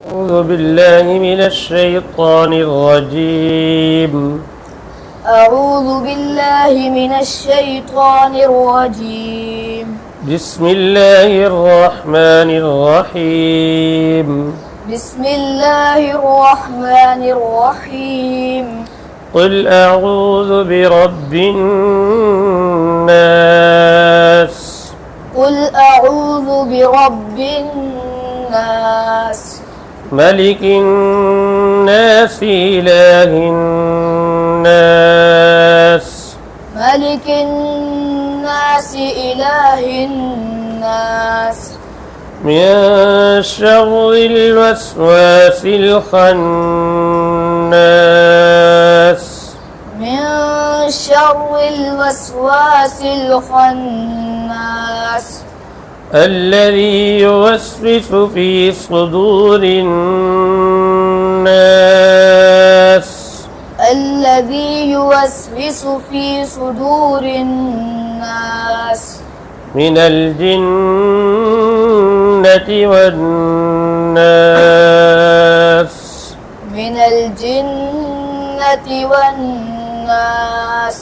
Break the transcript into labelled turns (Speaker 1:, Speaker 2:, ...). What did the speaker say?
Speaker 1: أعوذ بالله من الشيطان الرجيم.
Speaker 2: أعوذ بالله من الشيطان الرجيم.
Speaker 1: بسم الله الرحمن الرحيم.
Speaker 2: بسم الله الرحمن الرحيم.
Speaker 1: قل أعوذ برب الناس.
Speaker 2: قل أعوذ برب الناس.
Speaker 1: ملك الناس إله الناس.
Speaker 2: ملك الناس إله الناس.
Speaker 1: من شر الوسواس الخناس.
Speaker 2: من شر الوسواس الخناس.
Speaker 1: الذي يوسوس في صدور الناس.
Speaker 2: الذي يوسوس في صدور الناس.
Speaker 1: من الجنة والناس.
Speaker 2: من الجنة والناس.